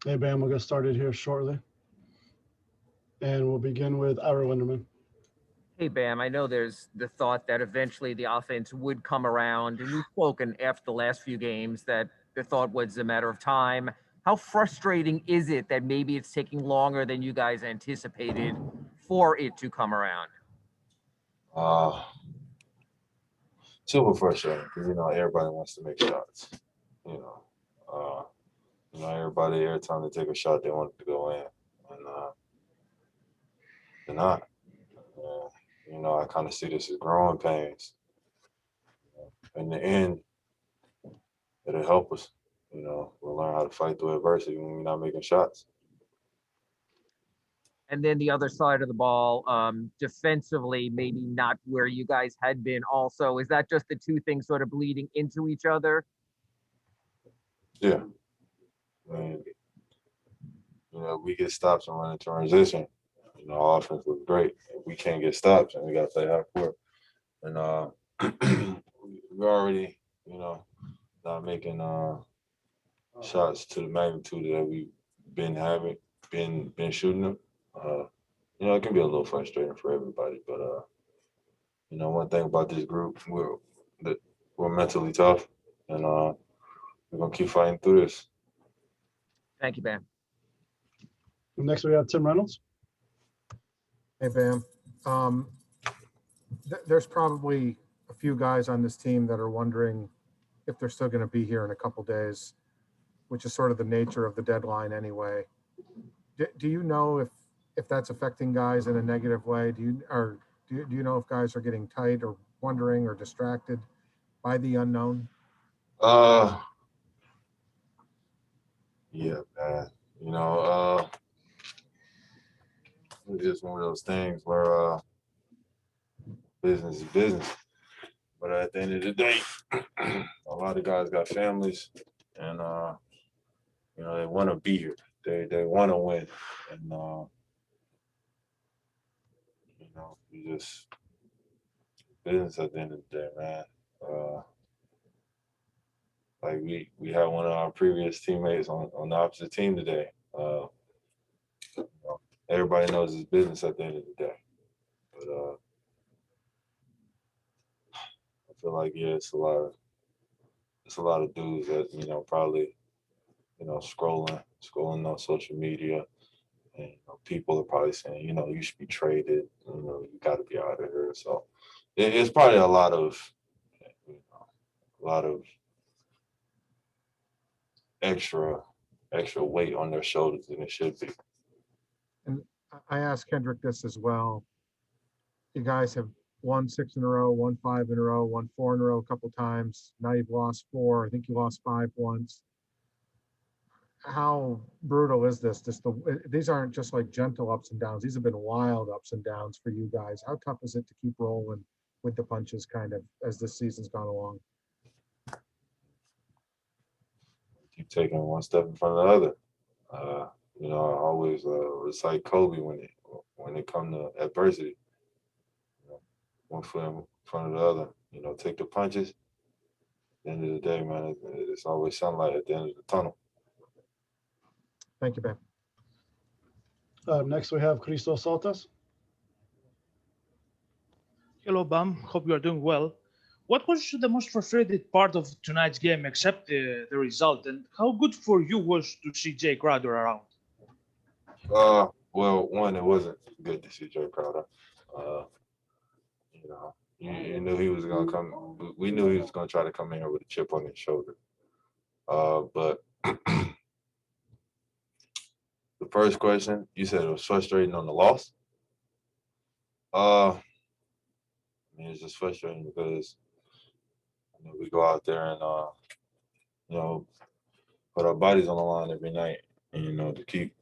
Hey, Bam, we'll get started here shortly. And we'll begin with Ira Winderman. Hey, Bam, I know there's the thought that eventually the offense would come around, and you've spoken after the last few games that the thought was a matter of time. How frustrating is it that maybe it's taking longer than you guys anticipated for it to come around? Uh, Super frustrating because everybody wants to make shots. You know, uh, everybody every time they take a shot, they want it to go in, and they're not. Uh, I kind of see this as growing pains. In the end, it'll help us. We'll learn how to fight through adversity when we're not making shots. And then the other side of the ball, defensively, maybe not where you guys had been. Also, is that just the two things sort of bleeding into each other? Yeah, I mean, we get stops and run in transition. Offense looks great. If we can't get stops, and we got to play half court. And we're already, not making shots to the magnitude that we've been having, been shooting them. Uh, it can be a little frustrating for everybody, but one thing about this group, that we're mentally tough, and we're gonna keep fighting through this. Thank you, Bam. Next, we have Tim Reynolds. Hey, Bam. Um, there's probably a few guys on this team that are wondering if they're still going to be here in a couple days, which is sort of the nature of the deadline anyway. Do you know if that's affecting guys in a negative way? Do you know if guys are getting tight or wondering or distracted by the unknown? Uh, yeah, man. You know, it's just one of those things where business is business. But at the end of the day, a lot of guys got families, and they want to be here. They want to win, and we just business at the end of the day, man. Uh, like we had one of our previous teammates on the opposite team today. You know, everybody knows it's business at the end of the day, but I feel like it's a lot of dudes that probably scrolling on social media, and people are probably saying you should be traded, you got to be out of here. So it's probably a lot of extra extra weight on their shoulders than it should be. And I asked Kendrick this as well. You guys have won 6 in a row, won 5 in a row, won 4 in a row a couple times. Now you've lost four. I think you lost five once. How brutal is this? These aren't just like gentle ups and downs. These have been wild ups and downs for you guys. How tough is it to keep rolling with the punches kind of as this season's gone along? Keep taking one step in front of the other. I always recite Kobe when it come to adversity. You know, one foot in front of the other. Take the punches. At the end of the day, man, it's always sunlight at the end of the tunnel. Thank you, Ben. Next, we have Christos Saltas. Hello, Bam. Hope you are doing well. What was the most frustrated part of tonight's game except the result? And how good for you was to see Jay Crowder around? Well, one, it wasn't good to see Joe Crowder. Uh, you knew he was gonna come. We knew he was gonna try to come in here with a chip on his shoulder. But the first question you said it was frustrating on the loss. I mean, it's just frustrating because we go out there and you know put our bodies on the line every night, and to keep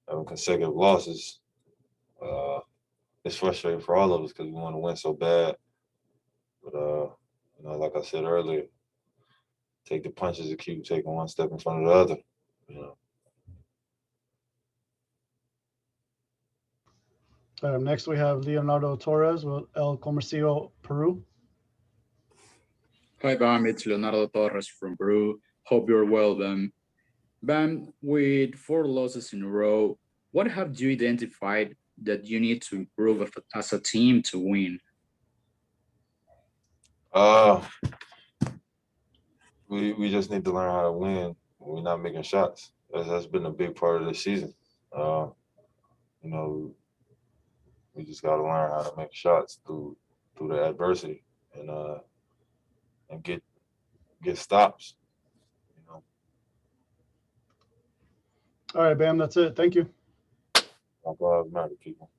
having consecutive losses. Uh, it's frustrating for all of us because we want to win so bad. But like I said earlier, take the punches and keep taking one step in front of the other. You know. Next, we have Leonardo Torres with El Comercio, Peru. Hi, Bam. It's Leonardo Torres from Peru. Hope you're well, Ben. Bam, with 4 losses in a row, what have you identified that you need to improve as a team to win? We just need to learn how to win when we're not making shots. That's been a big part of the season. You know, we just got to learn how to make shots through the adversity and get stops. You know, All right, Bam, that's it. Thank you. Black Lives Matter, people.